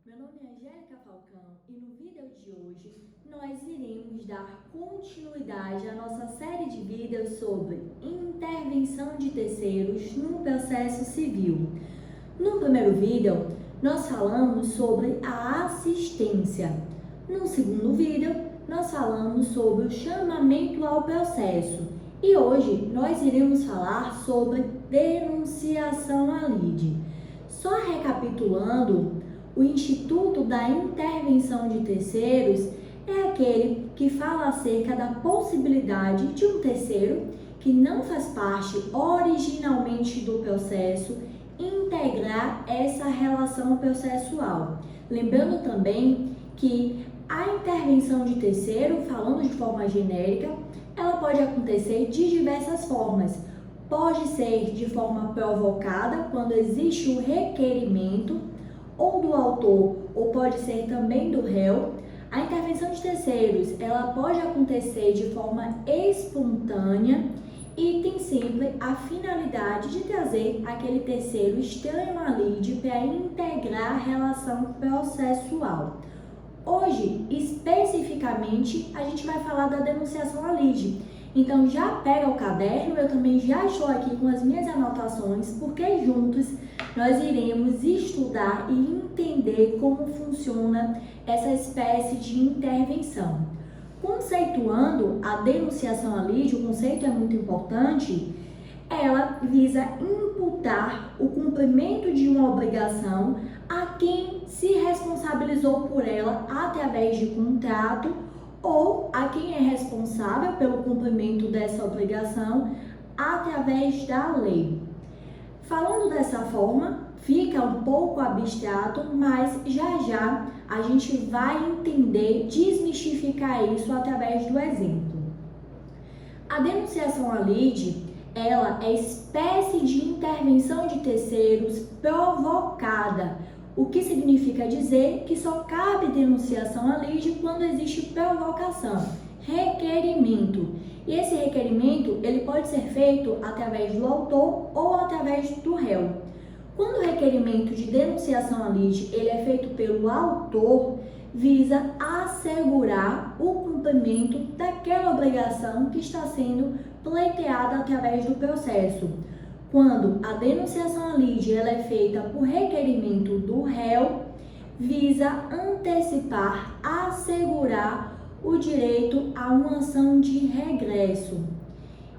Meu nome é Angélica Falcão e no vídeo de hoje nós iremos dar continuidade à nossa série de vídeos sobre intervenção de terceiros no processo civil. No primeiro vídeo, nós falamos sobre a assistência. No segundo vídeo, nós falamos sobre o chamamento ao processo. E hoje nós iremos falar sobre denunciação à lide. Só recapitulando, o Instituto da Intervenção de Terceiros é aquele que fala acerca da possibilidade de um terceiro que não faz parte originalmente do processo integrar essa relação processual. Lembrando também que a intervenção de terceiro, falando de forma genérica, ela pode acontecer de diversas formas. Pode ser de forma provocada, quando existe o requerimento, ou do autor, ou pode ser também do réu. A intervenção de terceiros, ela pode acontecer de forma espontânea e tem sempre a finalidade de trazer aquele terceiro estranho à lide para integrar a relação processual. Hoje, especificamente, a gente vai falar da denunciação à lide. Então, já pega o caderno, eu também já estou aqui com as minhas anotações, porque juntos nós iremos estudar e entender como funciona essa espécie de intervenção. Conceituando a denunciação à lide, o conceito é muito importante, ela visa imputar o cumprimento de uma obrigação a quem se responsabilizou por ela através de contrato ou a quem é responsável pelo cumprimento dessa obrigação através da lei. Falando dessa forma, fica um pouco abstrato, mas já a gente vai entender, desmistificar isso através do exemplo. A denunciação à lide, ela é espécie de intervenção de terceiros provocada, o que significa dizer que só cabe denunciação à lide quando existe provocação, requerimento. E esse requerimento, ele pode ser feito através do autor ou através do réu. Quando o requerimento de denunciação à lide, ele é feito pelo autor, visa assegurar o cumprimento daquela obrigação que está sendo pleiteada através do processo. Quando a denunciação à lide ela é feita por requerimento do réu, visa antecipar, assegurar o direito a uma ação de regresso.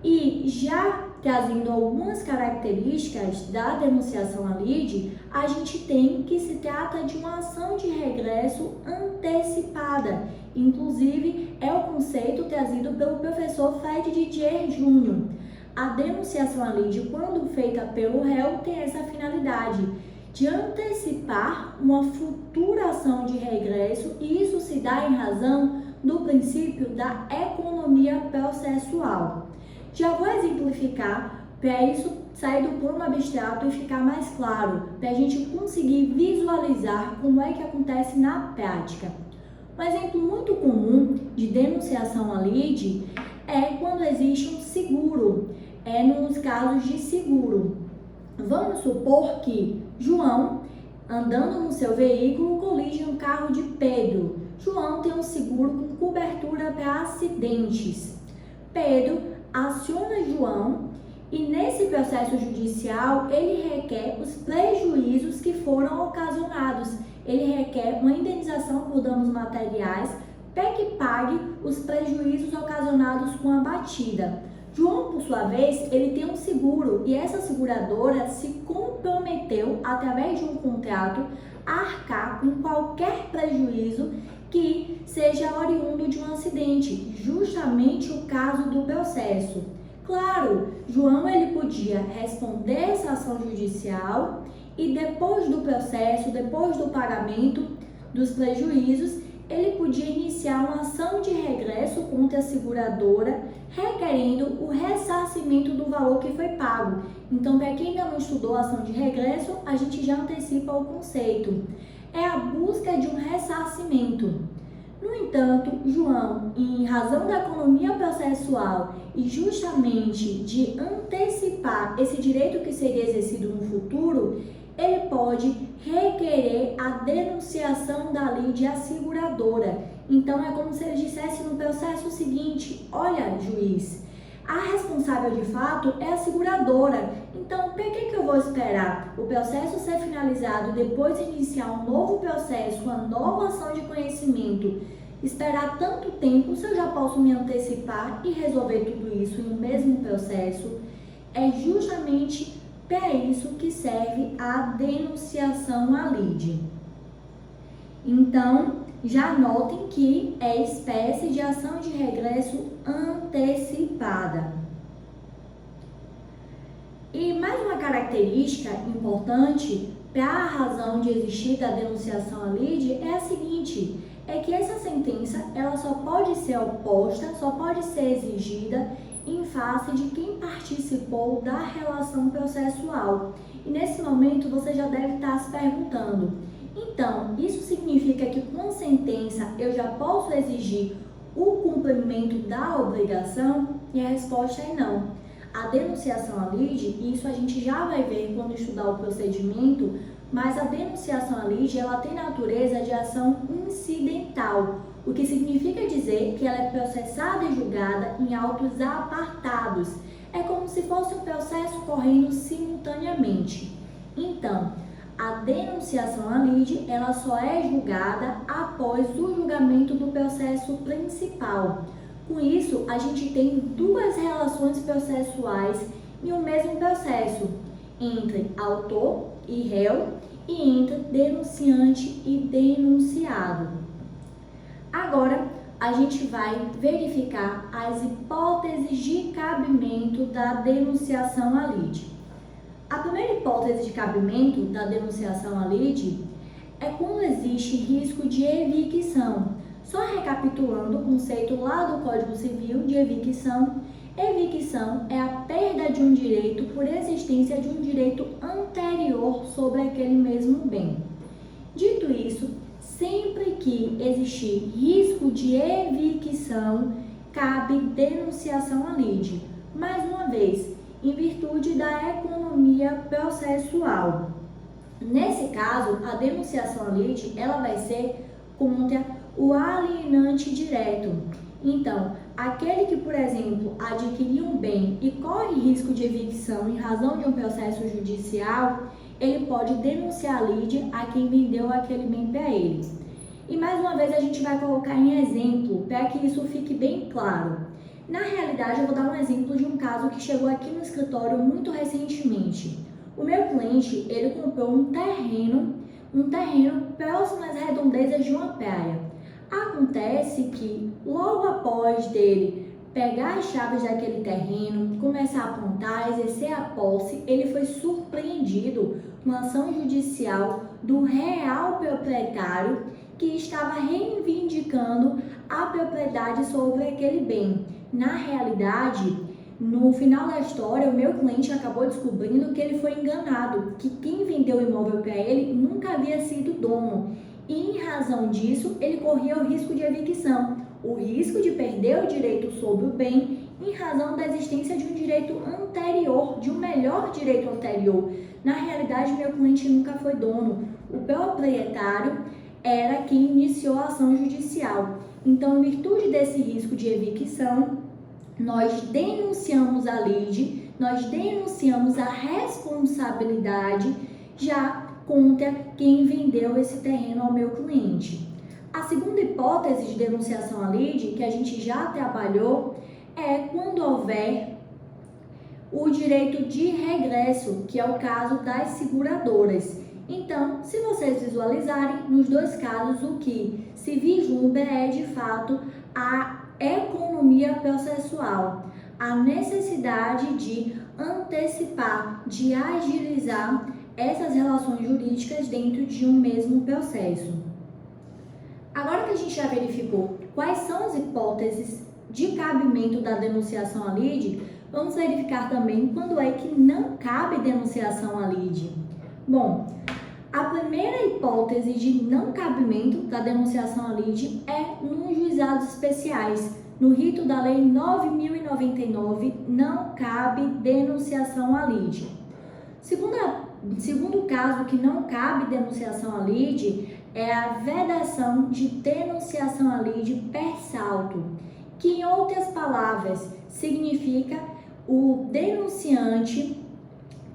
E já trazendo algumas características da denunciação à lide, a gente tem que se trata de uma ação de regresso antecipada. Inclusive, é o conceito trazido pelo professor Fred Didier Júnior. A denunciação à lide, quando feita pelo réu, tem essa finalidade de antecipar uma futura ação de regresso, e isso se dá em razão do princípio da economia processual. Já vou exemplificar para isso sair do plano abstrato e ficar mais claro, para a gente conseguir visualizar como é que acontece na prática. Um exemplo muito comum de denunciação à lide é quando existe um seguro, nos casos de seguro. Vamos supor que João, andando no seu veículo, colige um carro de Pedro. João tem um seguro com cobertura para acidentes. Pedro aciona João e nesse processo judicial ele requer os prejuízos que foram ocasionados. Ele requer uma indenização por danos materiais para que pague os prejuízos ocasionados com a batida. João, por sua vez, ele tem um seguro e essa seguradora se comprometeu, através de um contrato, a arcar com qualquer prejuízo que seja oriundo de um acidente, justamente o caso do processo. Claro, João ele podia responder essa ação judicial e depois do processo, depois do pagamento dos prejuízos, ele podia iniciar uma ação de regresso contra a seguradora, requerendo o ressarcimento do valor que foi pago. Então, para quem ainda não estudou a ação de regresso, a gente já antecipa o conceito. É a busca de um ressarcimento. No entanto, João, em razão da economia processual e justamente de antecipar esse direito que seria exercido no futuro, ele pode requerer a denunciação da lide à seguradora. Então, é como se ele dissesse no processo o seguinte: olha, juiz, a responsável de fato é a seguradora. Então, por que eu vou esperar o processo ser finalizado, depois iniciar um novo processo, uma nova ação de conhecimento, esperar tanto tempo se eu já posso me antecipar e resolver tudo isso em um mesmo processo? É justamente para isso que serve a denunciação à lide. Então, já notem que é espécie de ação de regresso antecipada. E mais uma característica importante para a razão de existir da denunciação à lide é a seguinte: é que essa sentença ela só pode ser oposta, só pode ser exigida em face de quem participou da relação processual. E nesse momento você já deve estar se perguntando: então, isso significa que com sentença eu já posso exigir o cumprimento da obrigação? E a resposta é não. A denunciação à lide, isso a gente já vai ver quando estudar o procedimento, mas a denunciação à lide, ela tem natureza de ação incidental, o que significa dizer que ela é processada e julgada em autos apartados. É como se fosse um processo correndo simultaneamente. Então, a denunciação à lide, ela só é julgada após o julgamento do processo principal. Com isso, a gente tem duas relações processuais em um mesmo processo, entre autor e réu e entre denunciante e denunciado. Agora, a gente vai verificar as hipóteses de cabimento da denunciação à lide. A primeira hipótese de cabimento da denunciação à lide é quando existe risco de evicção. Só recapitulando o conceito lá do Código Civil de evicção, evicção é a perda de um direito por existência de um direito anterior sobre aquele mesmo bem. Dito isso, sempre que existir risco de evicção, cabe denunciação à lide. Mais uma vez, em virtude da economia processual. Nesse caso, a denunciação à lide, ela vai ser contra o alienante direto. Então, aquele que, por exemplo, adquiriu um bem e corre risco de evicção em razão de um processo judicial, ele pode denunciar a lide a quem vendeu aquele bem para ele. E mais uma vez a gente vai colocar em exemplo para que isso fique bem claro. Na realidade, eu vou dar um exemplo de um caso que chegou aqui no escritório muito recentemente. O meu cliente, ele comprou um terreno próximo às redondezas de uma praia. Acontece que, logo após dele pegar as chaves daquele terreno, começar a plantar, exercer a posse, ele foi surpreendido com uma ação judicial do real proprietário que estava reivindicando a propriedade sobre aquele bem. Na realidade, no final da história, o meu cliente acabou descobrindo que ele foi enganado, que quem vendeu o imóvel para ele nunca havia sido dono. E, em razão disso, ele corria o risco de evicção, o risco de perder o direito sobre o bem em razão da existência de um direito anterior, de um melhor direito anterior. Na realidade, meu cliente nunca foi dono. O proprietário era quem iniciou a ação judicial. Então, em virtude desse risco de evicção, nós denunciamos a lide, nós denunciamos a responsabilidade já contra quem vendeu esse terreno ao meu cliente. A segunda hipótese de denunciação à lide, que a gente já trabalhou, é quando houver o direito de regresso, que é o caso das seguradoras. Então, se vocês visualizarem, nos dois casos, o que se vislumbra é, de fato, a economia processual, a necessidade de antecipar, de agilizar essas relações jurídicas dentro de um mesmo processo. Agora que a gente já verificou quais são as hipóteses de cabimento da denunciação à lide, vamos verificar também quando é que não cabe denunciação à lide. Bom, a primeira hipótese de não cabimento da denunciação à lide é nos juizados especiais. No rito da Lei 9.099, não cabe denunciação à lide. Segunda segundo caso que não cabe denunciação à lide é a vedação de denunciação à lide per salto, que em outras palavras significa o denunciante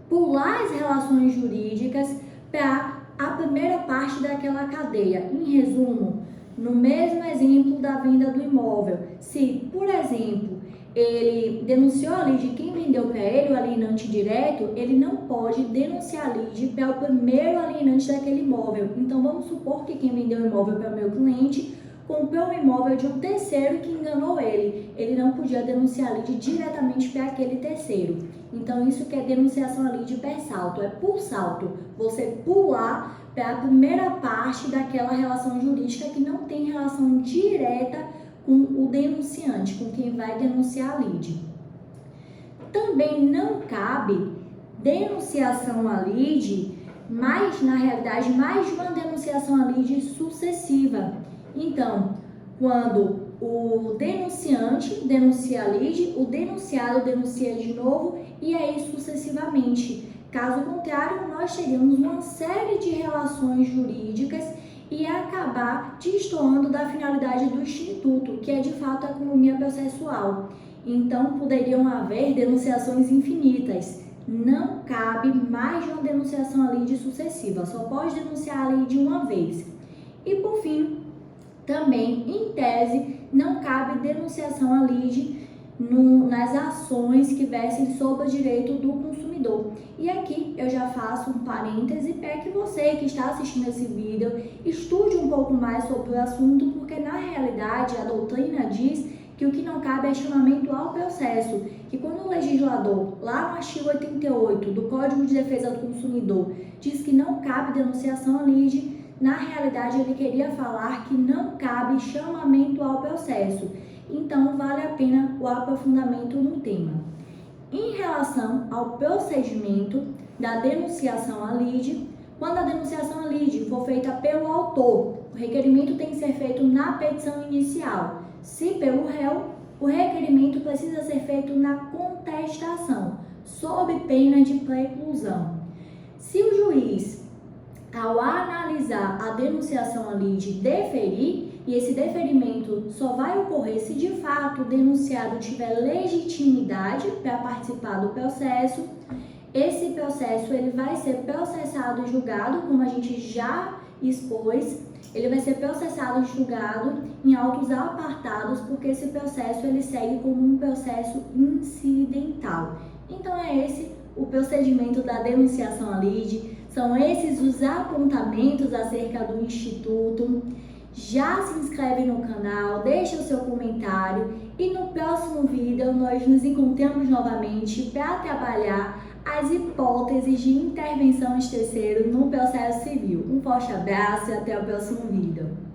pular as relações jurídicas para a primeira parte daquela cadeia. Em resumo, no mesmo exemplo da venda do imóvel, se, por exemplo, ele denunciou a lide quem vendeu para ele, o alienante direto, ele não pode denunciar a lide para o primeiro alienante daquele imóvel. Então, vamos supor que quem vendeu o imóvel para o meu cliente comprou um imóvel de um terceiro que enganou ele. Ele não podia denunciar a lide diretamente para aquele terceiro. Então, isso que é denunciação à lide per salto, é por salto. Você pular para a primeira parte daquela relação jurídica que não tem relação direta com o denunciante, com quem vai denunciar a lide. Também não cabe denunciação à lide, mas na realidade mais de uma denunciação à lide sucessiva. Então, quando o denunciante denuncia a lide, o denunciado denuncia de novo e aí sucessivamente. Caso contrário, nós teríamos uma série de relações jurídicas e acabar destoando da finalidade do instituto, que é de fato a economia processual. Então, poderiam haver denunciações infinitas. Não cabe mais de uma denunciação à lide sucessiva, só pode denunciar a lide uma vez. E por fim, também, em tese, não cabe denunciação à lide nas ações que versem sobre o direito do consumidor. E aqui eu já faço um parêntese para que você que está assistindo esse vídeo estude um pouco mais sobre o assunto, porque na realidade a doutrina diz que o que não cabe é chamamento ao processo, que quando o legislador, lá no artigo 88 do Código de Defesa do Consumidor, diz que não cabe denunciação à lide, na realidade ele queria falar que não cabe chamamento ao processo. Então, vale a pena o aprofundamento no tema. Em relação ao procedimento da denunciação à lide, quando a denunciação à lide for feita pelo autor, o requerimento tem que ser feito na petição inicial. Se pelo réu, o requerimento precisa ser feito na contestação, sob pena de preclusão. Se o juiz, ao analisar a denunciação à lide, deferir, e esse deferimento só vai ocorrer se de fato o denunciado tiver legitimidade para participar do processo. Esse processo ele vai ser processado e julgado, como a gente já expôs, ele vai ser processado e julgado em autos apartados, porque esse processo ele segue como um processo incidental. Então é esse o procedimento da denunciação à lide, são esses os apontamentos acerca do Instituto. Já se inscreve no canal, deixa o seu comentário e no próximo vídeo nós nos encontramos novamente para trabalhar as hipóteses de intervenção de terceiro no processo civil. Um forte abraço e até o próximo vídeo.